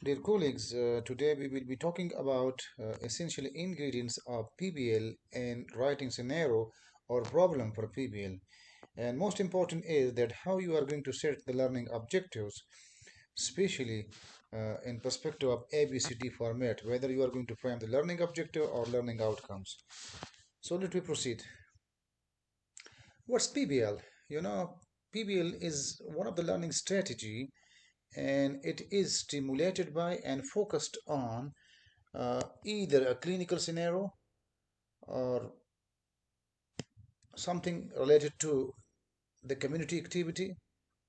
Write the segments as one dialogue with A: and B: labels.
A: Dear colleagues, today we will be talking about essential ingredients of PBL and writing scenario or problem for PBL. And most important is that how you are going to set the learning objectives, especially in perspective of ABCD format, whether you are going to frame the learning objective or learning outcomes. So let me proceed. What's PBL? PBL is one of the learning strategy and it is stimulated by and focused on either a clinical scenario or something related to the community activity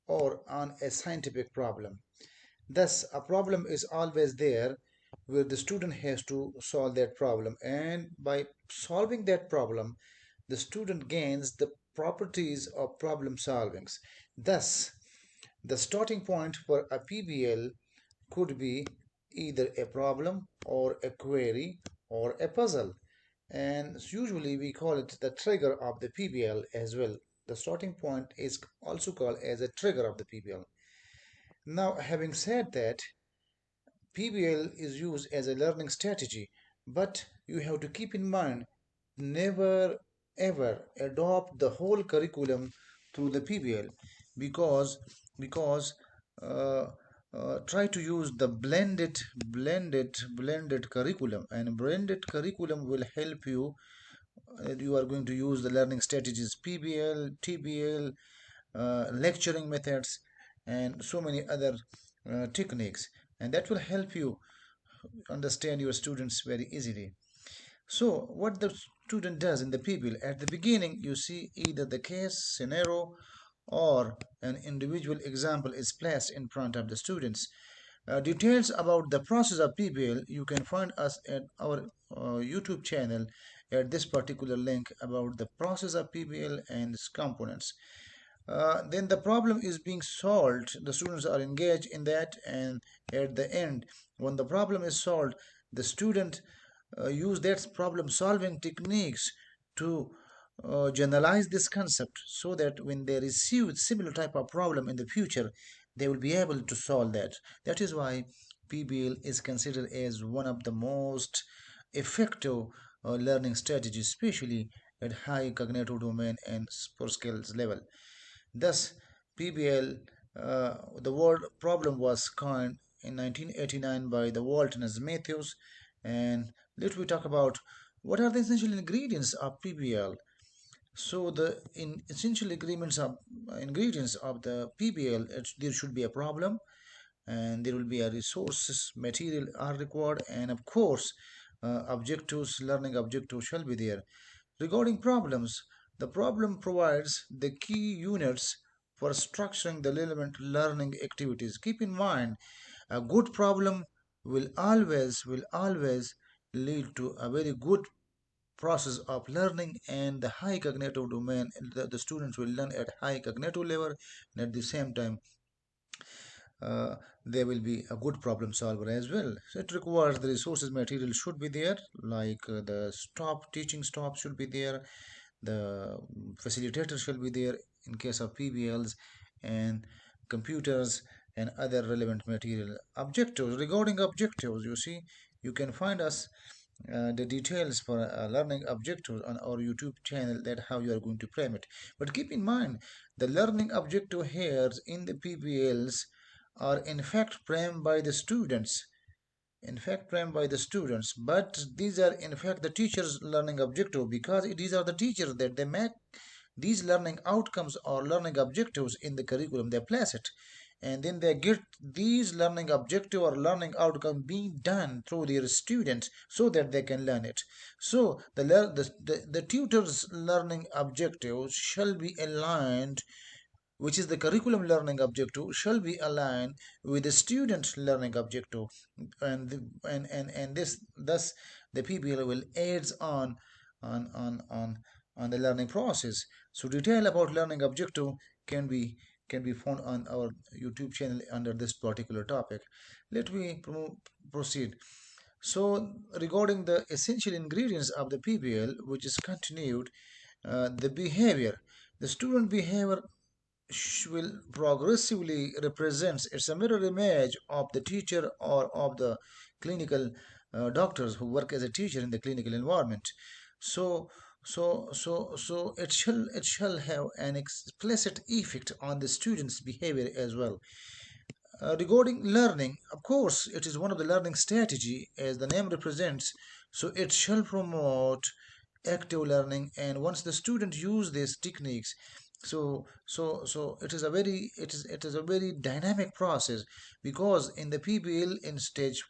A: or on a scientific problem. Thus, a problem is always there where the student has to solve that problem, and by solving that problem, the student gains the properties of problem solvings. Thus, the starting point for a PBL could be either a problem or a query or a puzzle. And usually we call it the trigger of the PBL as well. The starting point is also called as a trigger of the PBL. Now, having said that, PBL is used as a learning strategy, but you have to keep in mind never ever adopt the whole curriculum through the PBL because uh, try to use the blended curriculum, and blended curriculum will help you. You are going to use the learning strategies PBL, TBL, lecturing methods, and so many other techniques, and that will help you understand your students very easily. So, what the student does in the PBL at the beginning, you see either the case scenario or an individual example is placed in front of the students. Details about the process of PBL you can find us at our YouTube channel at this particular link about the process of PBL and its components. Then the problem is being solved. The students are engaged in that, and at the end, when the problem is solved, the student use that problem solving techniques to generalize this concept so that when they receive similar type of problem in the future, they will be able to solve that. That is why PBL is considered as one of the most effective learning strategies, especially at high cognitive domain and for skills level. Thus, PBL, the word problem was coined in 1989 by the Walton as Matthews. And let we talk about what are the essential ingredients of PBL. So the essential ingredients of the PBL, there should be a problem, and there will be a resources, material are required, and of course, objectives, learning objectives shall be there. Regarding problems, the problem provides the key units for structuring the relevant learning activities. Keep in mind, a good problem will always lead to a very good process of learning and the high cognitive domain. The students will learn at high cognitive level, and at the same time uh, they will be a good problem solver as well. So it requires the resources material should be there, like the teaching stop should be there, the facilitator should be there in case of PBLs, and computers and other relevant material. Objectives, regarding objectives, you see, you can find us the details for learning objectives on our YouTube channel, that how you are going to frame it. But keep in mind, the learning objective here in the PBLs are in fact framed by the students, but these are in fact the teacher's learning objective, because these are the teachers that they make these learning outcomes or learning objectives in the curriculum. They place it, and then they get these learning objective or learning outcome being done through their students so that they can learn it. So the tutor's learning objectives shall be aligned, which is the curriculum learning objective, shall be aligned with the student learning objective, and this thus the PBL will aids on on on on the learning process. So detail about learning objective can be can be found on our YouTube channel under this particular topic. Let me proceed. So regarding the essential ingredients of the PBL, which is continued, the behavior, the student behavior will progressively represents, it's a mirror image of the teacher or of the clinical doctors who work as a teacher in the clinical environment. So it shall have an explicit effect on the student's behavior as well. Regarding learning, of course, it is one of the learning strategy as the name represents. So it shall promote active learning, and once the student use these techniques, so it is a very dynamic process, because in the PBL in stage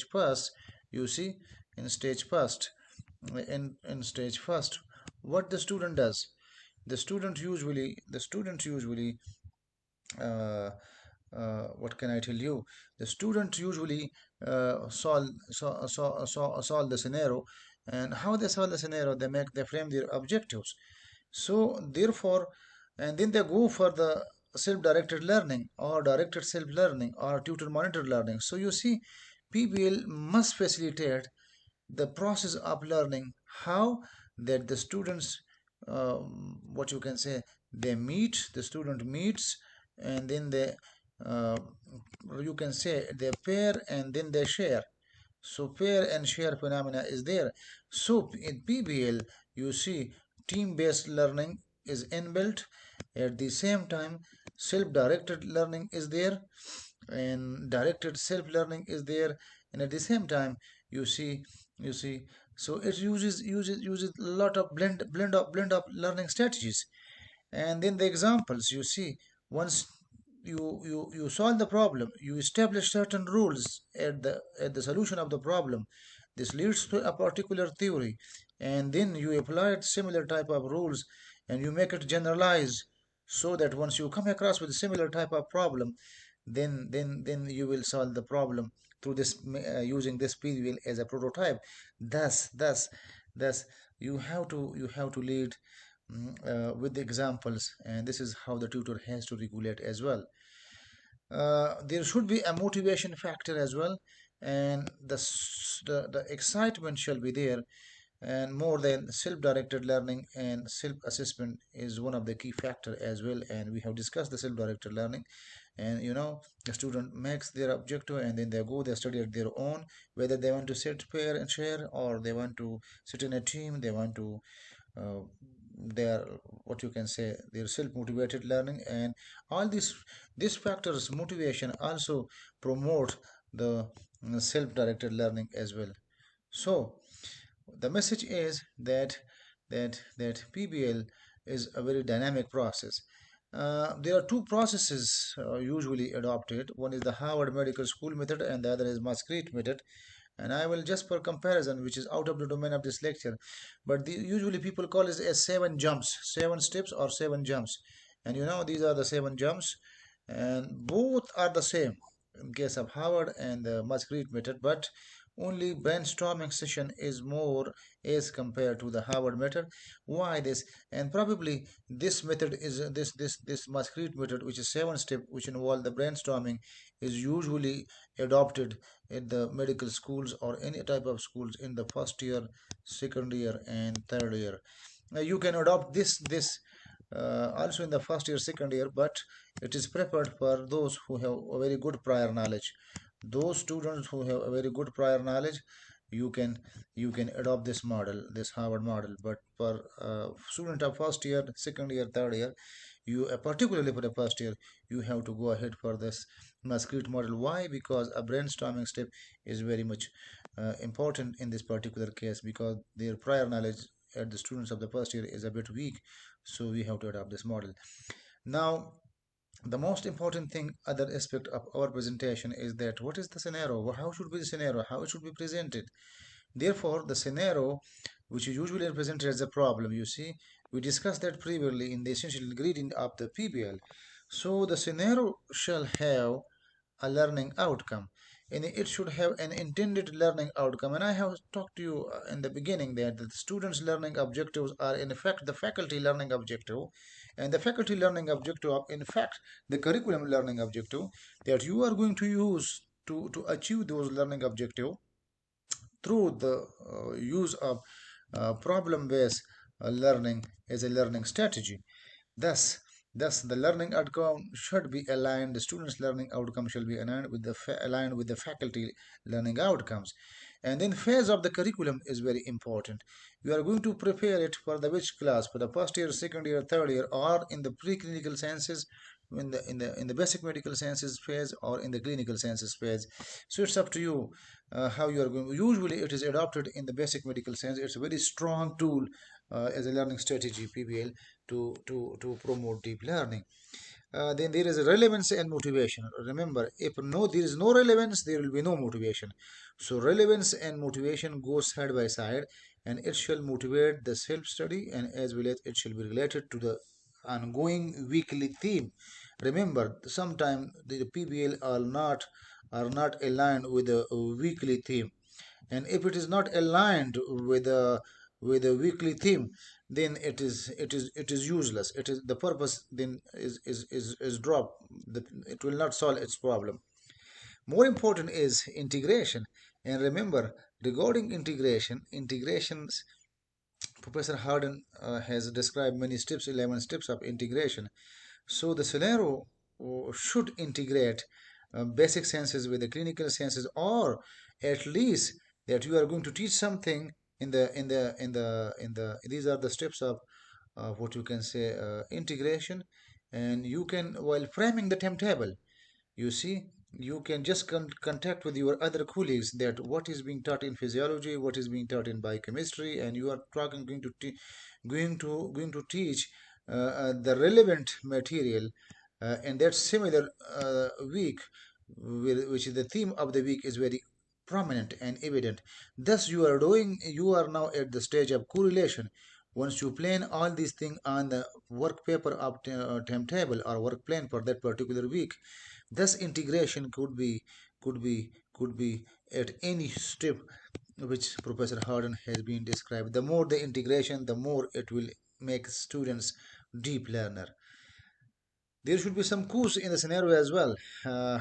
A: first, you see, in stage first in stage first, what the student does, the student usually uh, what can I tell you? The student usually solve the scenario, and how they solve the scenario, they frame their objectives. So therefore, and then they go for the self-directed learning or directed self-learning or tutor-monitored learning. So you see, PBL must facilitate the process of learning. How? That the students, what you can say, the student meets, and then they, uh, you can say, they pair and then they share. So pair and share phenomena is there. So in PBL, you see, team-based learning is inbuilt. At the same time, self-directed learning is there, and directed self-learning is there. And at the same time, you see, you see, so it uses a lot of blend of learning strategies. And then the examples, you see, once you solve the problem, you establish certain rules at the solution of the problem. This leads to a particular theory, and then you apply similar type of rules, and you make it generalized, so that once you come across with a similar type of problem, then you will solve the problem through this, using this PVL as a prototype. Thus you have to lead, with the examples, and this is how the tutor has to regulate as well. There should be a motivation factor as well, and the excitement shall be there, and more than self-directed learning, and self-assessment is one of the key factor as well. And we have discussed the self-directed learning, and the student makes their objective, and then they study at their own, whether they want to sit pair and share, or they want to sit in a team, they want to, uh, they are, what you can say, they're self-motivated learning. And all these factors, motivation, also promote the self-directed learning as well. So the message is that PBL is a very dynamic process. There are two processes usually adopted. One is the Harvard Medical School method, and the other is Maastricht method. And I will, just for comparison, which is out of the domain of this lecture, but usually people call it as 7 jumps, 7 steps, or 7 jumps. And these are the 7 jumps, and both are the same in case of Harvard and the Maastricht method, but only brainstorming session is more as compared to the Harvard method. Why this? And probably this method is, this Maastricht method, which is 7 step, which involve the brainstorming, is usually adopted in the medical schools or any type of schools in the first year, second year, and third year. You can adopt this also in the first year, second year, but it is prepared for those who have a very good prior knowledge. Those students who have a very good prior knowledge, you can adopt this model, this Harvard model. But for student of first year, second year, third year, you particularly for the first year, you have to go ahead for this Maastricht model. Why? Because a brainstorming step is very much important in this particular case, because their prior knowledge at the students of the first year is a bit weak. So we have to adopt this model. Now, the most important thing, other aspect of our presentation, is that what is the scenario, how should be the scenario, how it should be presented. Therefore, the scenario, which is usually represented as a problem, you see, we discussed that previously in the essential ingredient of the PBL. So the scenario shall have a learning outcome, and it should have an intended learning outcome. And I have talked to you in the beginning that the students learning objectives are in fact the faculty learning objective, and the faculty learning objective are in fact the curriculum learning objective that you are going to use to achieve those learning objective through the use of problem based learning as a learning strategy. Thus, Thus, the learning outcome should be aligned. The student's learning outcome shall be aligned with the faculty learning outcomes. And then phase of the curriculum is very important. You are going to prepare it for the which class, for the first year, second year, third year, or in the preclinical sciences, in the basic medical sciences phase, or in the clinical sciences phase. So it's up to you how you are going. Usually, it is adopted in the basic medical science. It's a very strong tool as a learning strategy, PBL, to promote deep learning. Then there is relevance and motivation. Remember, if there is no relevance, there will be no motivation. So relevance and motivation go side by side, and it shall motivate the self-study, and as well as it shall be related to the ongoing weekly theme. Remember, sometimes the PBL are not aligned with the weekly theme, and if it is not aligned with a weekly theme, then it is useless. It is the purpose then is dropped. It will not solve its problem. More important is integration. And remember, regarding integrations, Professor Harden has described many steps, 11 steps of integration. So the scenario should integrate basic sciences with the clinical sciences, or at least that you are going to teach something in the these are the steps of what you can say integration. And you can, while framing the timetable, you see, you can just contact with your other colleagues that what is being taught in physiology, what is being taught in biochemistry, and you are talking going to teach the relevant material in that similar week, which is the theme of the week is very prominent and evident. Thus, you are now at the stage of correlation. Once you plan all these things on the work paper of timetable or work plan for that particular week, thus integration could be at any step which Professor Harden has been described. The more the integration, the more it will make students deep learner. There should be some quiz in the scenario as well, uh,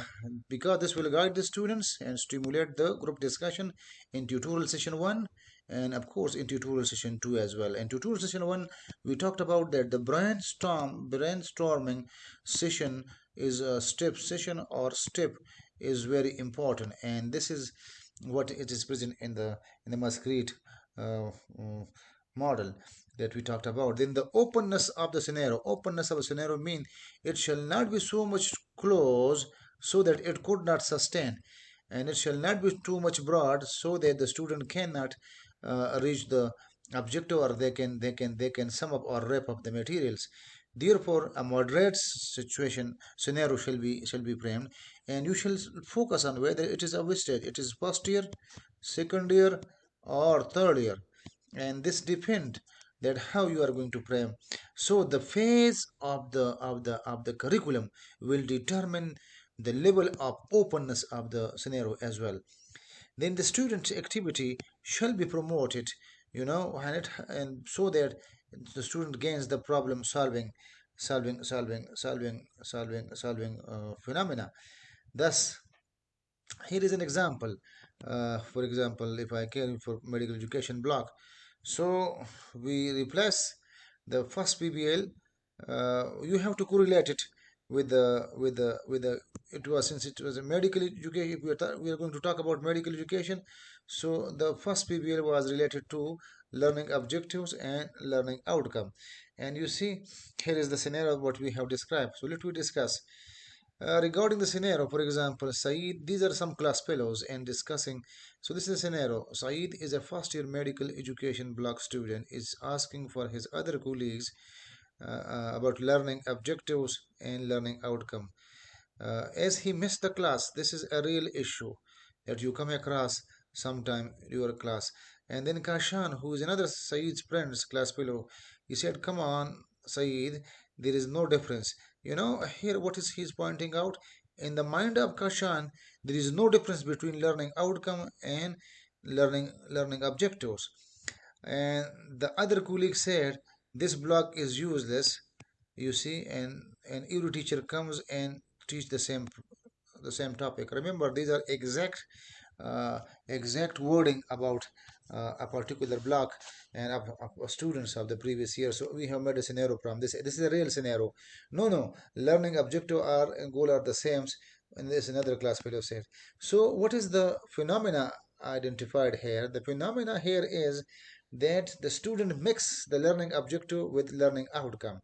A: because this will guide the students and stimulate the group discussion in tutorial session 1, and of course in tutorial session 2 as well. In tutorial session 1, we talked about that the brainstorming session is a step session, or step is very important, and this is what it is present in the Musgrave uh, uh, model that we talked about. Then the openness of a scenario mean it shall not be so much close so that it could not sustain, and it shall not be too much broad so that the student cannot reach the objective, or they can sum up or wrap up the materials. Therefore, a moderate situation scenario shall be framed, and you shall focus on whether it is of which stage. It is first year, second year, or third year, and this depend that how you are going to frame. So the phase of the curriculum will determine the level of openness of the scenario as well. Then the student activity shall be promoted, and so that the student gains the problem solving phenomena. Thus, here is an example. For example, if I care for medical education block, so we replace the first PBL. You have to correlate it with the it was, since it was a medical education. We are going to talk about medical education. So the first PBL was related to learning objectives and learning outcome. And you see, here is the scenario what we have described. So let me discuss. Regarding the scenario, for example, Saeed, these are some class fellows and discussing. So this is a scenario. Saeed is a first year medical education block student, is asking for his other colleagues about learning objectives and learning outcome. As he missed the class, this is a real issue that you come across sometime in your class. And then Kashan, who is another Saeed's friend's class fellow, he said, "Come on, Saeed, there is no difference." Here what is he's pointing out? In the mind of Kashan, there is no difference between learning outcome and learning objectives. And the other colleague said, "This block is useless, you see, and every teacher comes and teach the same topic." Remember, these are exact uh, exact wording about a particular block and of students of the previous year. So we have made a scenario from this. This is a real scenario. No, learning objective are and goal are the same. And there's another class fellow said. So what is the phenomena identified here? The phenomena here is that the student mix the learning objective with learning outcome.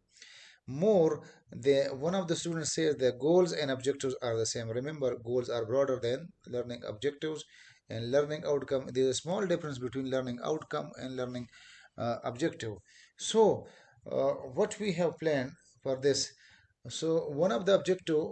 A: More, one of the students says the goals and objectives are the same. Remember, goals are broader than learning objectives and learning outcome. There is a small difference between learning outcome and learning objective. So, what we have planned for this, so one of the objective,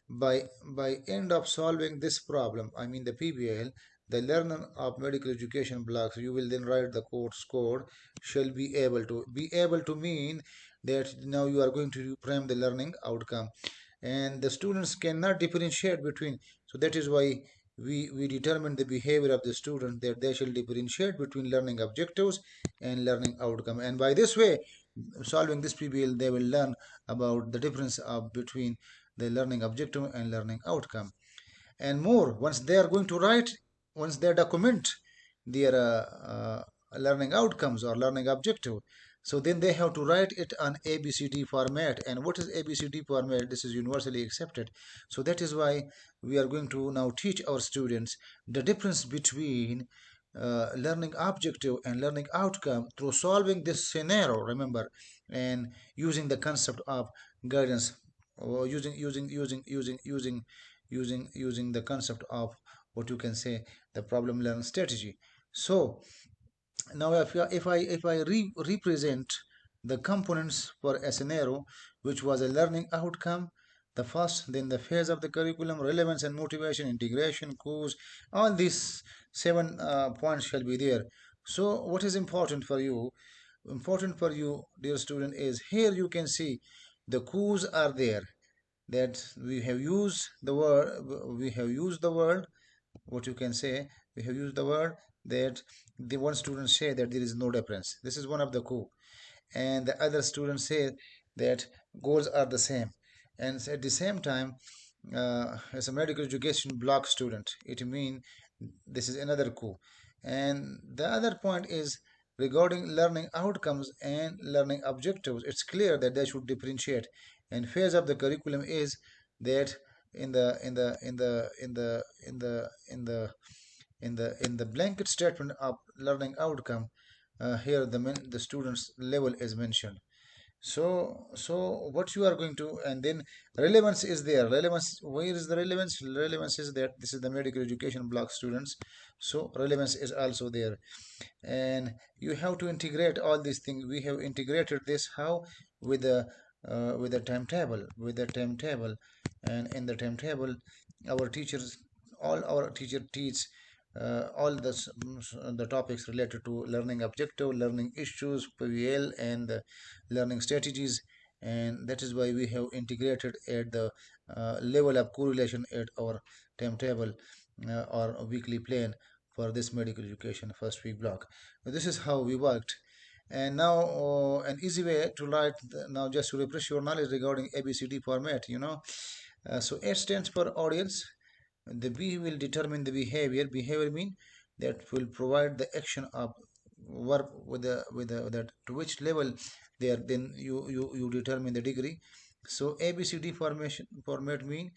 A: by end of solving this problem, I mean the PBL, the learner of medical education blocks, you will then write the course code shall be able to mean that now you are going to frame the learning outcome, and the students cannot differentiate between. So that is why we determine the behavior of the student, that they shall differentiate between learning objectives and learning outcome, and by this way, solving this PBL, they will learn about the difference of between the learning objective and learning outcome. And more, once they document their learning outcomes or learning objective, so then they have to write it on ABCD format. And what is ABCD format? This is universally accepted. So that is why we are going to now teach our students the difference between learning objective and learning outcome through solving this scenario, remember, and using the concept of guidance, or using the concept of what you can say, the problem learning strategy. So now if I represent the components for a scenario which was a learning outcome, the first, then the phase of the curriculum, relevance and motivation, integration, course, all these seven points shall be there. So what is important for you, dear student, is here you can see the clues are there, that we have used the word, what you can say, we have used the word, that the one student say that there is no difference. This is one of the coup. And the other students say that goals are the same. And at the same time, as a medical education block student, it means this is another coup. And the other point is regarding learning outcomes and learning objectives. It's clear that they should differentiate. And phase of the curriculum is that in the in the in the in the in the in the in the blanket statement of learning outcome, here the students level is mentioned. So what you are going to, and then relevance is there. Relevance, where is the relevance? Relevance is that this is the medical education block students, so relevance is also there. And you have to integrate all these things. We have integrated this how, with the timetable. And in the timetable, our teachers all our teacher teach all the topics related to learning objective, learning issues, PBL, and the learning strategies. And that is why we have integrated at the level of correlation at our timetable or weekly plan for this medical education first week block. This is how we worked. And now an easy way to write now, just to refresh your knowledge regarding ABCD format, so A stands for audience. The B will determine the behavior. Behavior mean that will provide the action of verb with the that to which level they are. Then you determine the degree. So ABCD formation format mean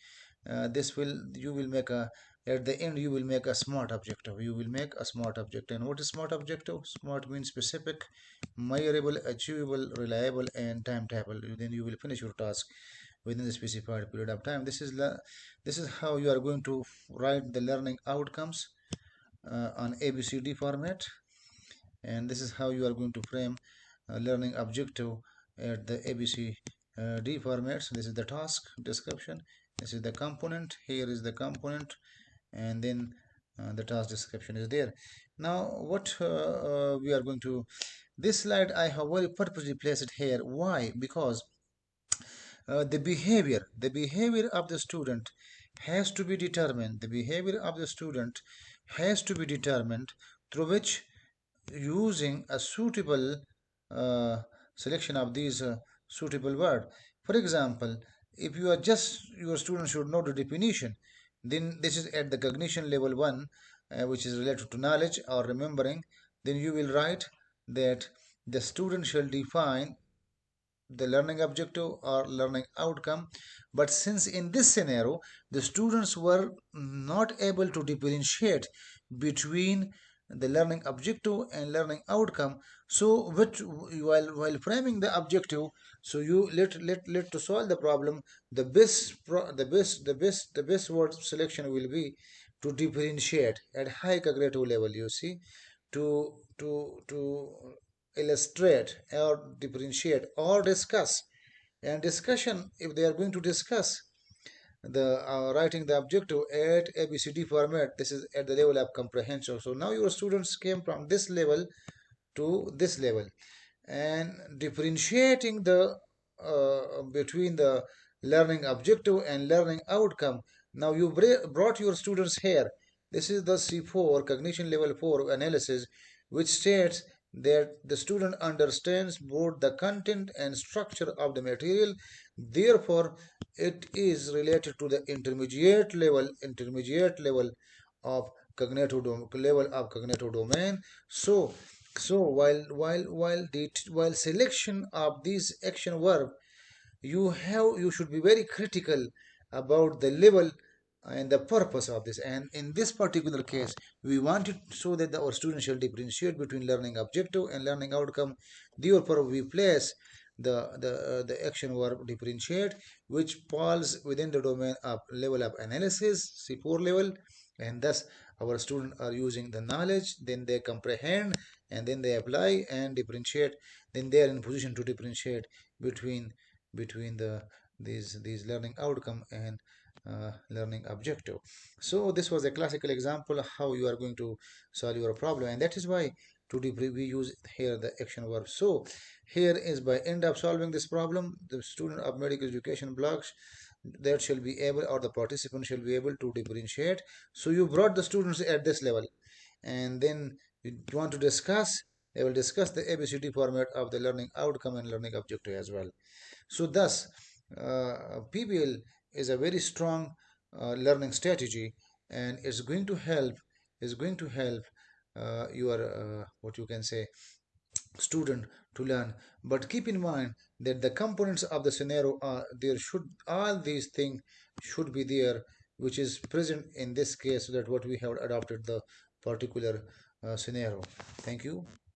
A: this will you will make a, at the end you will make a smart objective. You will make a smart objective. And what is smart objective? Smart means specific, measurable, achievable, reliable, and timetable. Then you will finish your task within the specified period of time. This is how you are going to write the learning outcomes on ABCD format, and this is how you are going to frame learning objective at the ABCD format. So this is the task description. This is the component. Here is the component, and then the task description is there. Now, what we are going to, this slide I have very purposely placed it here. Why? Because the behavior of the student has to be determined. The behavior of the student has to be determined through which, using a suitable uh, selection of these suitable word. For example, if you are just, your student should know the definition. Then this is at the cognition level 1, which is related to knowledge or remembering. Then you will write that the student shall define the learning objective or learning outcome. But since in this scenario the students were not able to differentiate between the learning objective and learning outcome, so which while framing the objective, so you let to solve the problem, the best word selection will be to differentiate at high cognitive level, you see, to illustrate or differentiate or discuss. And discussion, if they are going to discuss the writing the objective at ABCD format, this is at the level of comprehension. So now your students came from this level to this level, and differentiating the between the learning objective and learning outcome. Now you brought your students here. This is the C4 cognition level 4 analysis, which states that the student understands both the content and structure of the material. Therefore it is related to the intermediate level of cognitive domain. So while selection of these action verb, you should be very critical about the level and the purpose of this. And in this particular case, we wanted so that our students shall differentiate between learning objective and learning outcome. Therefore we place the action verb differentiate, which falls within the domain of level of analysis, C4 level. And thus our students are using the knowledge, then they comprehend, and then they apply and differentiate. Then they are in position to differentiate between the these learning outcome and learning objective. So this was a classical example of how you are going to solve your problem, and that is why today we use here the action verb. So here is by end of solving this problem, the student of medical education blocks that shall be able, or the participant shall be able to differentiate. So you brought the students at this level, and then you want to discuss, they will discuss the ABCD format of the learning outcome and learning objective as well. So thus PBL is a very strong learning strategy, and is going to help your what you can say student to learn. But keep in mind that the components of the scenario are there, should all these things should be there, which is present in this case, so that what we have adopted the particular scenario. Thank you.